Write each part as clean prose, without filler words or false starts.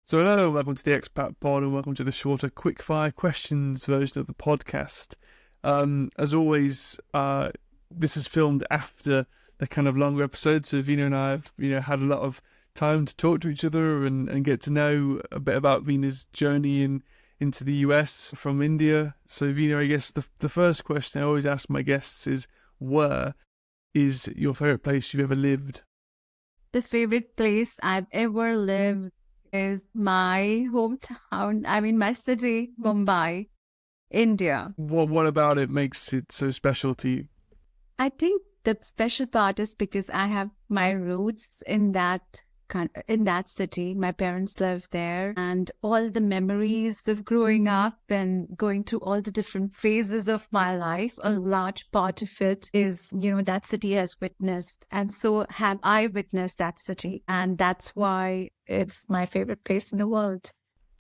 So hello and welcome to the Expat Pod and welcome to the shorter quickfire questions version of the podcast. As always, this is filmed after the kind of longer episodes, so Vina and I have had a lot of time to talk to each other and get to know a bit about Vina's journey into the US from India. So Vina, I guess the first question I always ask my guests is, where is your favourite place you've ever lived? The favorite place I've ever lived is my hometown. My city, Mumbai, India. What about it makes it so special to you? I think the special part is because I have my roots in that city. My parents live there, and all the memories of growing up and going through all the different phases of my life, a large part of it is, that city has witnessed. And so have I witnessed that city. And that's why it's my favorite place in the world.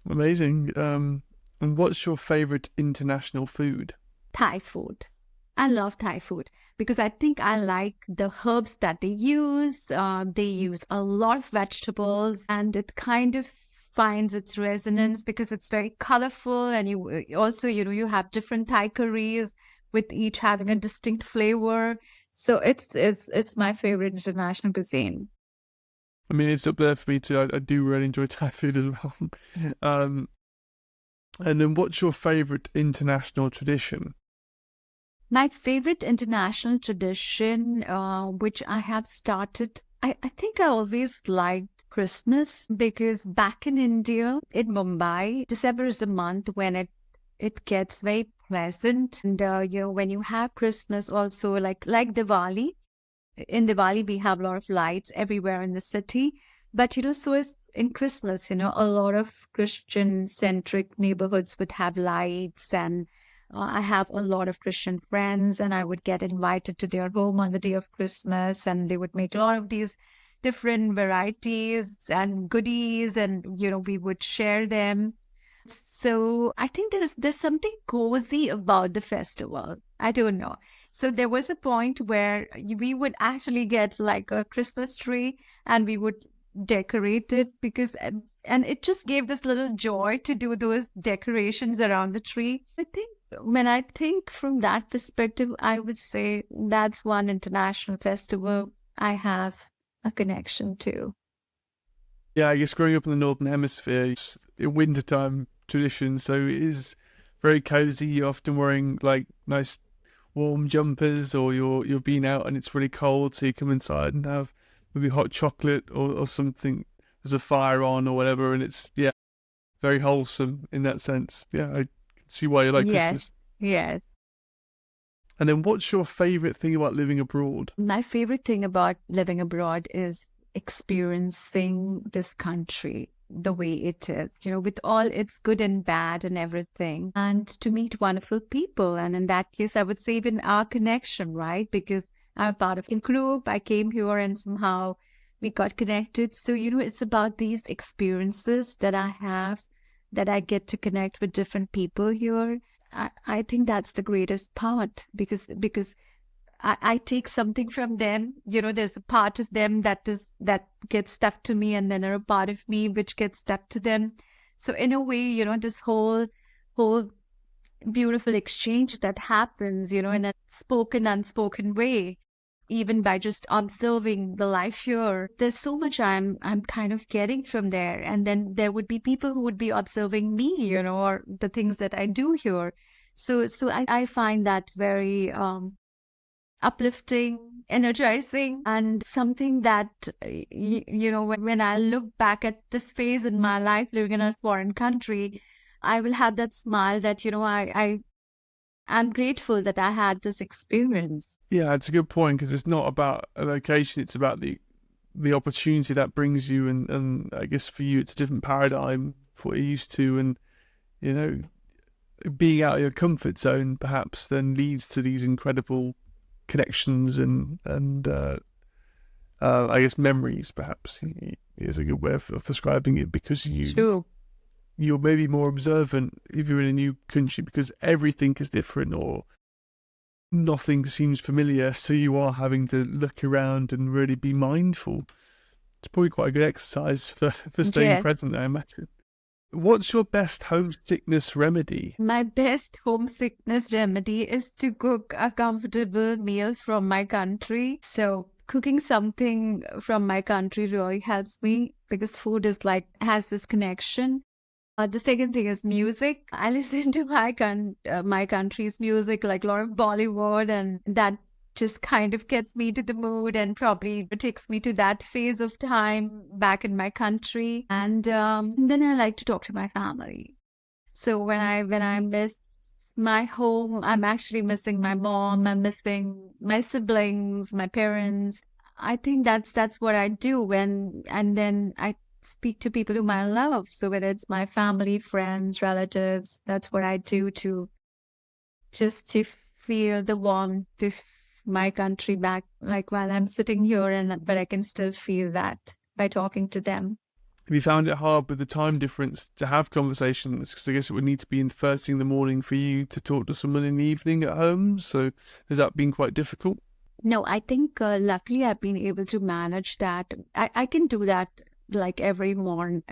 Amazing. And what's your favorite international food? Thai food. I love Thai food because I think I like the herbs that they use. They use a lot of vegetables, and it kind of finds its resonance because it's very colorful. And you also, you have different Thai curries with each having a distinct flavor. So it's my favorite international cuisine. I mean, it's up there for me too. I do really enjoy Thai food as well. And then what's your favorite international tradition? My favorite international tradition, which I have started, I think I always liked Christmas because back in India, in Mumbai, December is the month when it gets very pleasant. And, when you have Christmas also, like Diwali, in Diwali, we have a lot of lights everywhere in the city. But, so is in Christmas, a lot of Christian-centric neighborhoods would have lights, and I have a lot of Christian friends, and I would get invited to their home on the day of Christmas, and they would make a lot of these different varieties and goodies, and, we would share them. So I think there's something cozy about the festival. I don't know. So there was a point where we would actually get like a Christmas tree and we would decorate it and it just gave this little joy to do those decorations around the tree. I think when I think from that perspective, I would say that's one international festival I have a connection to. Yeah, I guess growing up in the Northern Hemisphere, it's a wintertime tradition, so it is very cozy. You're often wearing like nice warm jumpers, or you're being out and it's really cold, so you come inside and have maybe hot chocolate or something. There's a fire on or whatever, and it's very wholesome in that sense. Yeah, I can see why you like Christmas. Yes. And then what's your favorite thing about living abroad? My favorite thing about living abroad is experiencing this country the way it is, with all its good and bad and everything, and to meet wonderful people. And in that case, I would say even our connection, right? Because I'm part of a group. I came here and somehow we got connected. So, it's about these experiences that I have, that I get to connect with different people here. I think that's the greatest part because I take something from them. There's a part of them that gets stuck to me, and then there's a part of me which gets stuck to them. So in a way, this whole beautiful exchange that happens, in a unspoken way, even by just observing the life here, there's so much I'm kind of getting from there. And then there would be people who would be observing me, or the things that I do here. So I find that very uplifting, energizing, and something that, when I look back at this phase in my life living in a foreign country, I will have that smile that, I'm grateful that I had this experience. Yeah, it's a good point, because it's not about a location, it's about the opportunity that brings you, and I guess for you it's a different paradigm for what you're used to, and being out of your comfort zone perhaps then leads to these incredible connections and I guess memories, perhaps is a good way of describing it, because you're maybe more observant if you're in a new country because everything is different or nothing seems familiar, so you are having to look around and really be mindful. It's probably quite a good exercise for staying present, I imagine. What's your best homesickness remedy? My best homesickness remedy is to cook a comfortable meal from my country. So cooking something from my country really helps me because food is like has this connection. The second thing is music. I listen to my country's music, like a lot of Bollywood, and that just kind of gets me to the mood and probably takes me to that phase of time back in my country. And then I like to talk to my family. So when I miss my home, I'm actually missing my mom. I'm missing my siblings, my parents. I think that's what I do and then I speak to people whom I love. So whether it's my family, friends, relatives, that's what I do to just to feel the warmth of my country back, like while I'm sitting here, and but I can still feel that by talking to them. Have you found it hard with the time difference to have conversations? Because I guess it would need to be in first thing in the morning for you to talk to someone in the evening at home. So has that been quite difficult? No, I think luckily I've been able to manage that. I can do that like every morning,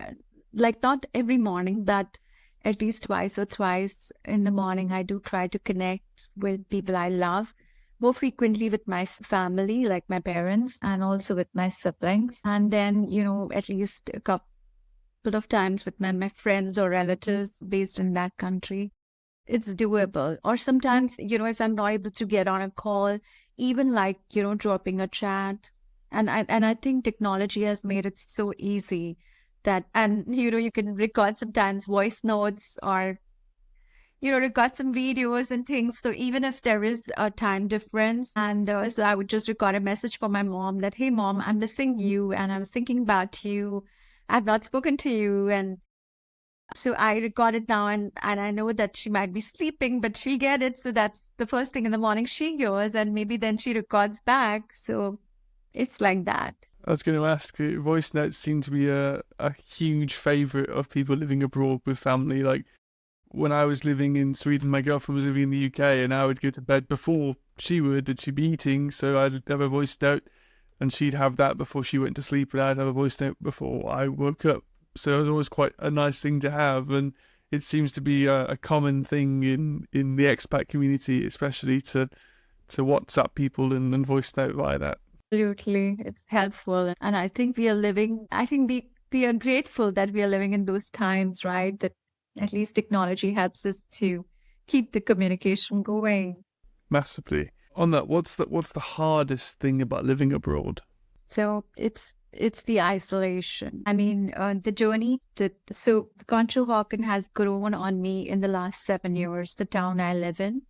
like not every morning, but at least twice or thrice in the morning. I do try to connect with people I love more frequently with my family, like my parents, and also with my siblings. And then, at least a couple of times with my friends or relatives based in that country. It's doable. Or sometimes, if I'm not able to get on a call, even like, dropping a chat. And I think technology has made it so easy that, and, you can record sometimes voice notes or record some videos and things. So even if there is a time difference, and so I would just record a message for my mom that, hey, mom, I'm missing you and I was thinking about you. I've not spoken to you. And so I record it now and I know that she might be sleeping, but she'll get it. So that's the first thing in the morning she hears, and maybe then she records back. So it's like that. I was going to ask, voice notes seem to be a huge favourite of people living abroad with family. Like, when I was living in Sweden, my girlfriend was living in the UK, and I would go to bed before she would, and she'd be eating, so I'd have a voice note, and she'd have that before she went to sleep, and I'd have a voice note before I woke up. So it was always quite a nice thing to have, and it seems to be a common thing in the expat community, especially to WhatsApp people and voice note via that. Absolutely. It's helpful. And I think we are grateful that we are living in those times, right? That at least technology helps us to keep the communication going. Massively. On that, what's the hardest thing about living abroad? So it's the isolation. I mean, the journey so Conshohocken has grown on me in the last 7 years, the town I live in,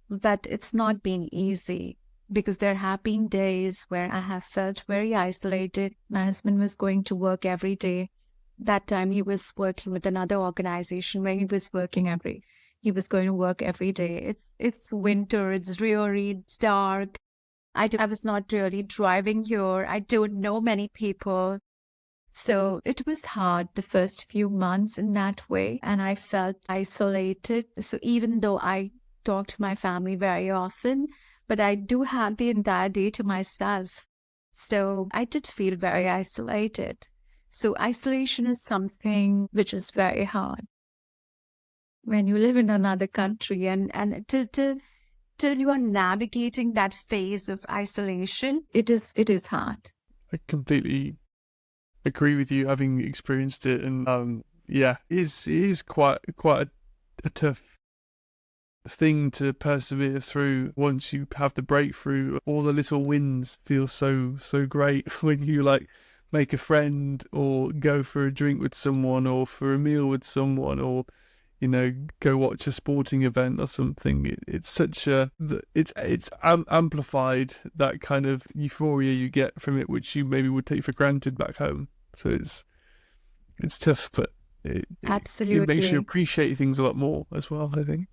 but it's not been easy because there have been days where I have felt very isolated. My husband was going to work every day. That time he was working with another organization where he was going to work every day. It's winter, it's dreary, it's dark. I was not really driving here. I don't know many people. So it was hard the first few months in that way. And I felt isolated. So even though I talk to my family very often, but I do have the entire day to myself. So I did feel very isolated. So isolation is something which is very hard when you live in another country and till you are navigating that phase of isolation, it is hard. I completely agree with you, having experienced it, and it is quite a tough thing to persevere through. Once you have the breakthrough, all the little wins feel so great when you like make a friend or go for a drink with someone or for a meal with someone or go watch a sporting event or something. It's amplified, that kind of euphoria you get from it, which you maybe would take for granted back home. So it's tough, but Absolutely. it makes you appreciate things a lot more as well, I think.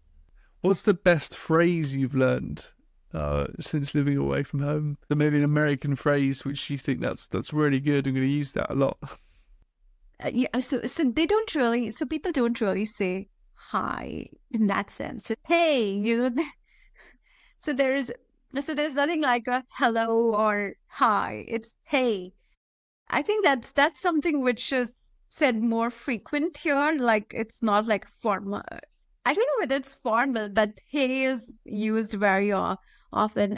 What's the best phrase you've learned since living away from home? So maybe an American phrase which you think that's really good. I'm going to use that a lot. So they don't really. So people don't really say hi in that sense. So, hey, So there's nothing like a hello or hi. It's hey. I think that's something which is said more frequent here. Like it's not like formal. I don't know whether it's formal, but hey is used very often,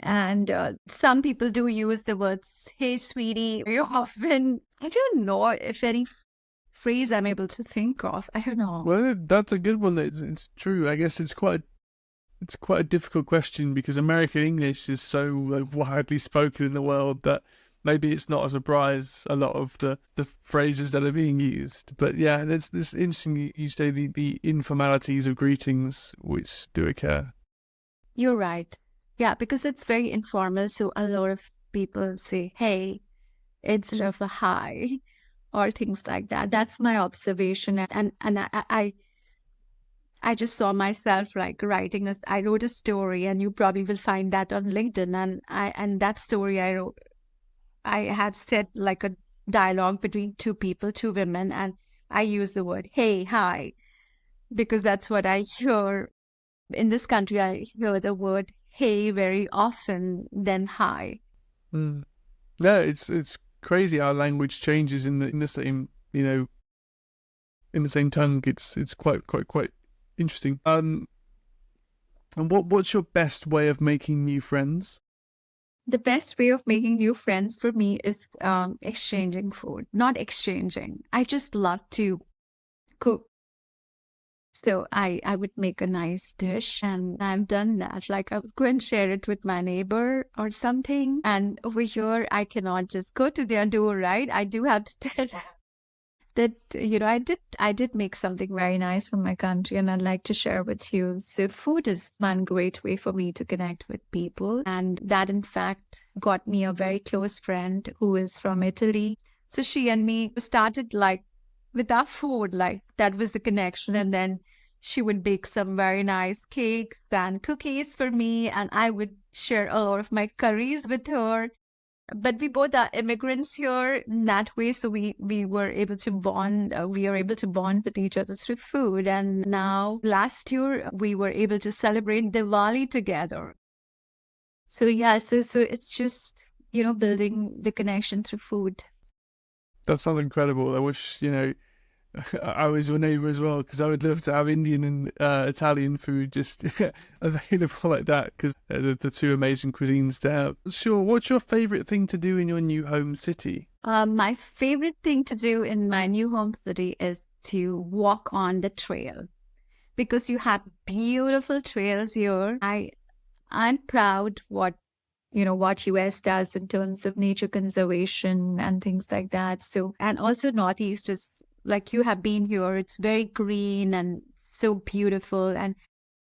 and some people do use the words "Hey, sweetie" very often. I don't know if any phrase I'm able to think of. I don't know. Well, that's a good one. It's true. I guess it's quite a difficult question because American English is so widely spoken in the world that maybe it's not a surprise a lot of the phrases that are being used. But yeah, it's interesting you say the informalities of greetings which do occur. You're right. Yeah, because it's very informal. So a lot of people say "Hey" instead of a "Hi" or things like that. That's my observation, and I just saw myself like I wrote a story, and you probably will find that on LinkedIn. And that story I wrote, I had said like a dialogue between two people, two women, and I use the word "Hey, hi," because that's what I hear in this country. I hear the word "Hey" very often than "Hi." Mm. Yeah, it's crazy how language changes in the same in the same tongue. It's quite interesting. And what's your best way of making new friends? The best way of making new friends for me is exchanging food. Not exchanging. I just love to cook. So I would make a nice dish, and I've done that. Like I would go and share it with my neighbor or something. And over here, I cannot just go to their door, right? I do have to tell them that, I did make something very nice from my country, and I'd like to share with you. So food is one great way for me to connect with people. And that in fact got me a very close friend who is from Italy. So she and me started like with our food, like that was the connection. And then she would bake some very nice cakes and cookies for me, and I would share a lot of my curries with her. But we both are immigrants here in that way, so we were able to bond. We are able to bond with each other through food. And now, last year, we were able to celebrate Diwali together. So yeah, so it's just building the connection through food. That sounds incredible. I wish I was your neighbour as well, because I would love to have Indian and Italian food just available like that, because the two amazing cuisines to have. Sure, what's your favourite thing to do in your new home city? My favorite thing to do in my new home city is to walk on the trail, because you have beautiful trails here. I'm proud what US does in terms of nature conservation and things like that. So, and also Northeast is like, you have been here. It's very green and so beautiful, and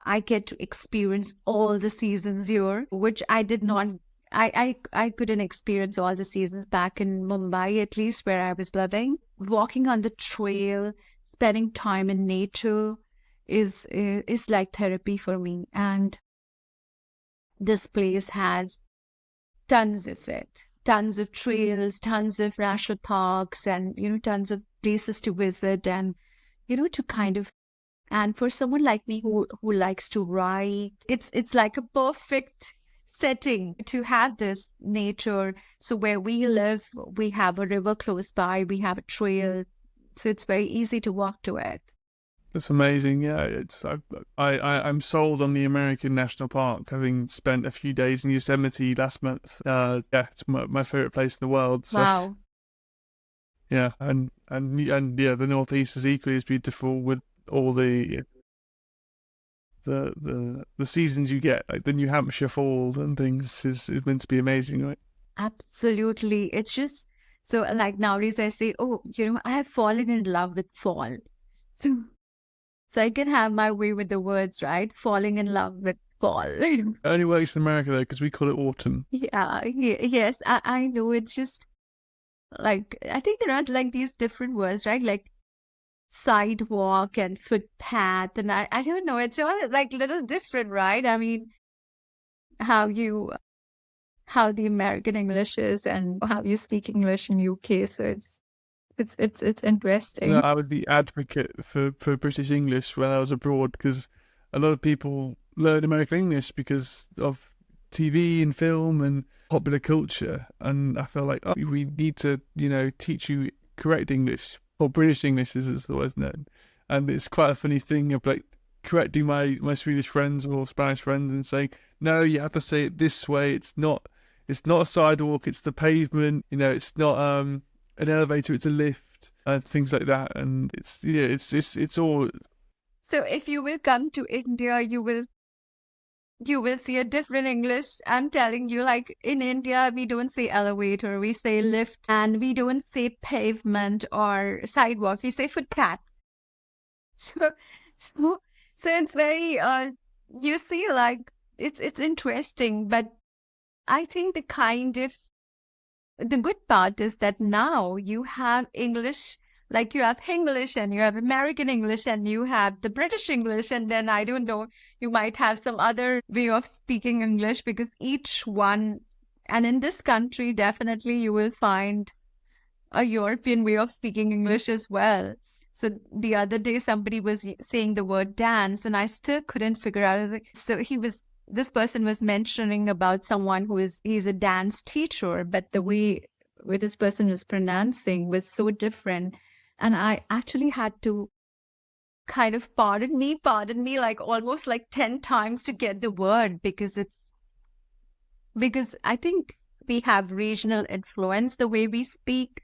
I get to experience all the seasons here, which I did not. I couldn't experience all the seasons back in Mumbai, at least where I was living. Walking on the trail, spending time in nature is like therapy for me. And this place has tons of it, tons of trails, tons of national parks, and tons of places to visit, and to kind of. And for someone like me who likes to write, it's like a perfect setting to have this nature. So where we live, we have a river close by, we have a trail, so it's very easy to walk to it. That's amazing. Yeah, I'm sold on the American National Park, having spent a few days in Yosemite last month. Yeah, it's my favorite place in the world. So, Wow. yeah, and yeah, the Northeast is equally as beautiful with all the seasons you get, like the New Hampshire fall and things is meant to be amazing, right? Absolutely. It's just so, like, nowadays I say, oh, I have fallen in love with fall. So I can have my way with the words, right? Falling in love with fall. It only works in America though, because we call it autumn. Yeah, yes, I know. It's just like, I think there are like these different words, right? Like sidewalk and footpath. And I don't know. It's all like little different, right? I mean, how the American English is and how you speak English in UK. So it's interesting. I was the advocate for British English when I was abroad, because a lot of people learn American English because of TV and film and popular culture, and I feel like we need to teach you correct English, or British English as it's otherwise known. And it's quite a funny thing of like correcting my Swedish friends or Spanish friends and saying, no, you have to say it this way. It's not a sidewalk, it's the pavement. It's not an elevator, it's a lift, and things like that. And it's all. So if you will come to India, you will see a different English. I'm telling you, like in India, we don't say elevator, we say lift, and we don't say pavement or sidewalk, we say footpath. So, so, so it's very, you see, like it's interesting, but I think the good part is that now you have English. Like you have English and you have American English and you have the British English, and then I don't know, you might have some other way of speaking English, because each one, and in this country, definitely you will find a European way of speaking English as well. So the other day somebody was saying the word dance and I still couldn't figure out. I was like, this person was mentioning about someone he's a dance teacher, but the way this person was pronouncing was so different. And I actually had to kind of pardon me, like almost like 10 times to get the word, because I think we have regional influence the way we speak.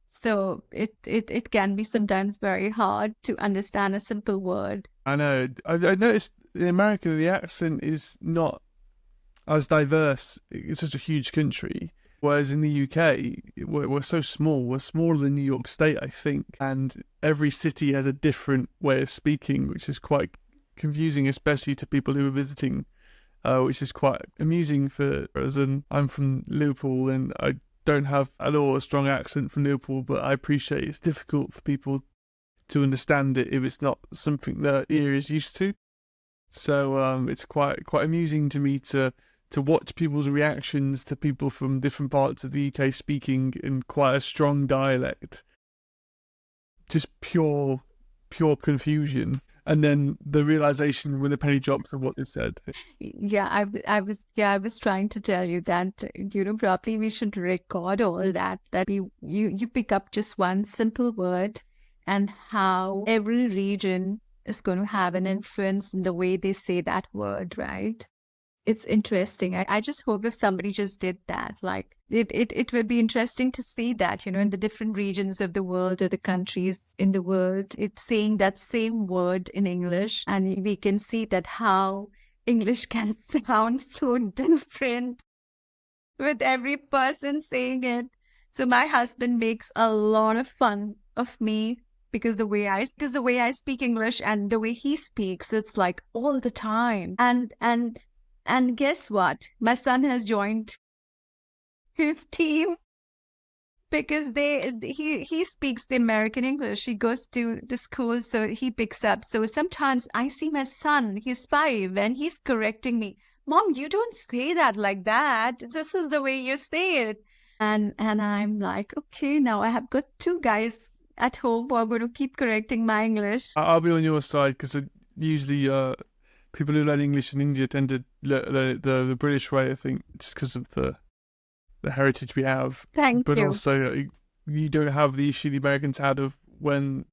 So it can be sometimes very hard to understand a simple word. I know. I noticed in America the accent is not as diverse. It's such a huge country. Whereas in the UK, we're so small. We're smaller than New York State, I think. And every city has a different way of speaking, which is quite confusing, especially to people who are visiting, which is quite amusing for us. And I'm from Liverpool, and I don't have at all a strong accent from Liverpool, but I appreciate it's difficult for people to understand it if it's not something their ear is used to. So it's quite amusing to me to watch people's reactions to people from different parts of the UK speaking in quite a strong dialect. Just pure confusion. And then the realization when the penny drops of what they've said. Yeah, I was trying to tell you that, probably we should record all that you pick up just one simple word and how every region is going to have an influence in the way they say that word, right? It's interesting. I just hope if somebody just did that, like it would be interesting to see that, in the different regions of the world or the countries in the world, it's saying that same word in English, and we can see that how English can sound so different with every person saying it. So my husband makes a lot of fun of me because the way I speak English and the way he speaks, it's like all the time. And guess what? My son has joined his team because he speaks the American English. He goes to the school, so he picks up. So sometimes I see my son, he's 5, and he's correcting me. Mom, you don't say that like that. This is the way you say it. And I'm like, okay, now I have got 2 guys at home who are going to keep correcting my English. I'll be on your side, because usually people who learn English in India tend to learn it the British way, I think, just because of the heritage we have. But also, you don't have the issue the Americans had of when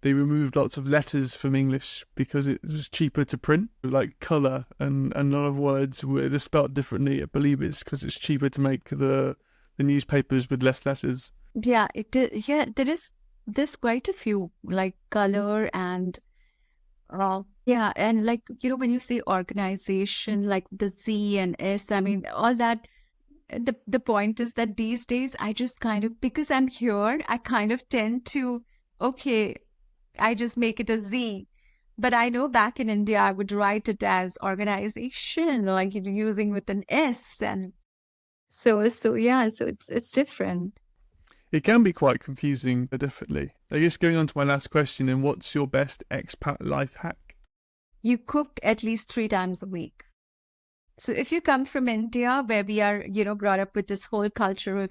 they removed lots of letters from English because it was cheaper to print, like colour and a lot of words they're spelled differently. I believe it's because it's cheaper to make the newspapers with less letters. Yeah, there's quite a few, like colour and yeah, and like, when you say organization, like the Z and S, I mean, all that, the point is that these days I just kind of, because I'm here, I kind of tend to, okay, I just make it a Z. But I know back in India, I would write it as organization, like using with an S. And so yeah, so it's different. It can be quite confusing, definitely. I guess going on to my last question, and what's your best expat life hack? You cook at least 3 times a week. So if you come from India, where we are, brought up with this whole culture of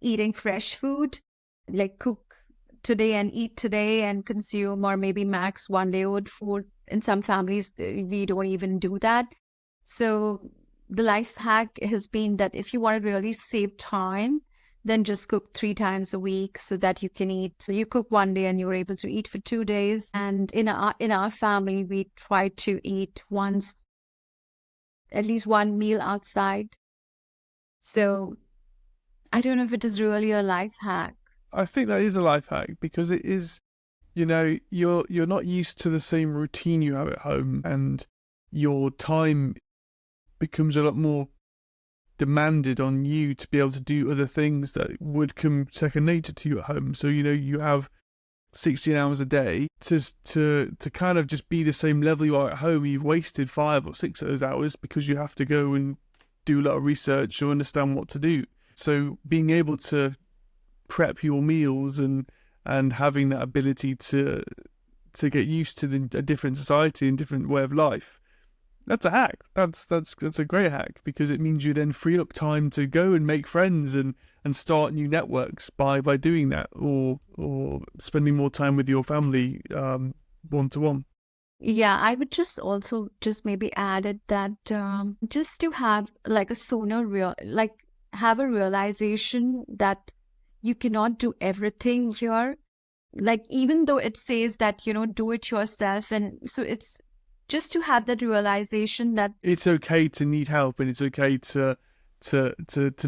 eating fresh food, like cook today and eat today and consume, or maybe max 1 day old food. In some families, we don't even do that. So the life hack has been that if you want to really save time, than just cook 3 times a week so that you can eat. So you cook one day and you're able to eat for 2 days. And in our family, we try to eat once, at least one meal outside. So I don't know if it is really a life hack. I think that is a life hack because it is, you're not used to the same routine you have at home, and your time becomes a lot more demanded on you to be able to do other things that would come second nature to you at home. So, you have 16 hours a day to kind of just be the same level you are at home. You've wasted 5 or 6 of those hours because you have to go and do a lot of research or understand what to do. So being able to prep your meals and having that ability to get used to a different society and different way of life, that's a hack. That's a great hack, because it means you then free up time to go and make friends and start new networks by doing that, or spending more time with your family one-to-one. Yeah, I would just also just maybe added that just to have like a have a realization that you cannot do everything here. Like, even though it says that, do it yourself. And so it's just to have that realization that it's okay to need help, and it's okay to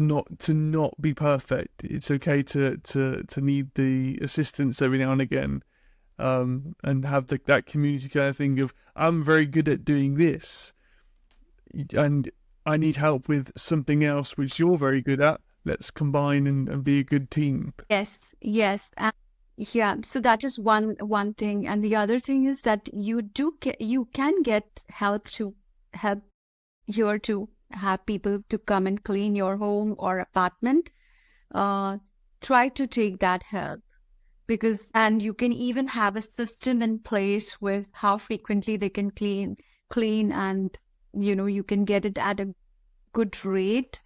not be perfect. It's okay to need the assistance every now and again, and have that community kind of thing of, I'm very good at doing this, and I need help with something else which you're very good at. Let's combine and be a good team. Yes. Yeah, so that is one thing, and the other thing is that you can get help here to have people to come and clean your home or apartment. Try to take that help, and you can even have a system in place with how frequently they can clean, and you can get it at a good rate.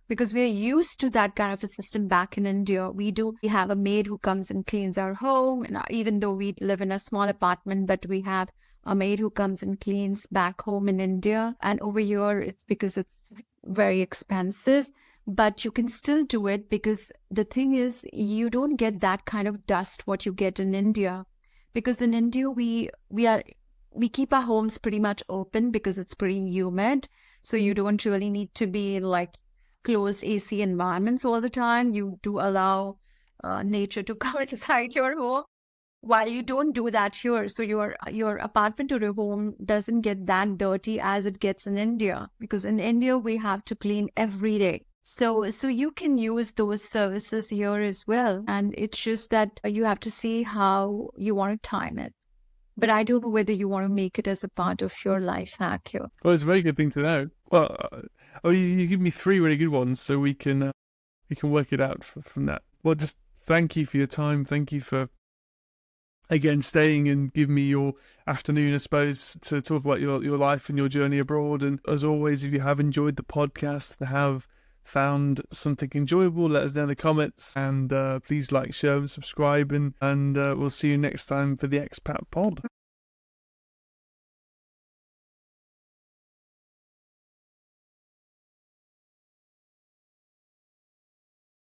Because we're used to that kind of a system back in India. We have a maid who comes and cleans our home. And even though we live in a small apartment, but we have a maid who comes and cleans back home in India. And over here, it's because it's very expensive. But you can still do it, because the thing is, you don't get that kind of dust what you get in India. Because in India, we keep our homes pretty much open because it's pretty humid. So you don't really need to be like closed AC environments all the time. You do allow nature to come inside your home, while you don't do that here. So your apartment or your home doesn't get that dirty as it gets in India, because in India we have to clean every day. So you can use those services here as well, and it's just that you have to see how you want to time it. But I don't know whether you want to make it as a part of your life hack here. Well, it's a very good thing to know. Well, you give me 3 really good ones, so we can work it out from that. Well, just thank you for your time. Thank you for, again, staying and giving me your afternoon, I suppose, to talk about your life and your journey abroad. And as always, if you have enjoyed the podcast and have found something enjoyable, let us know in the comments, and please like, share and subscribe, and we'll see you next time for the Expat Pod.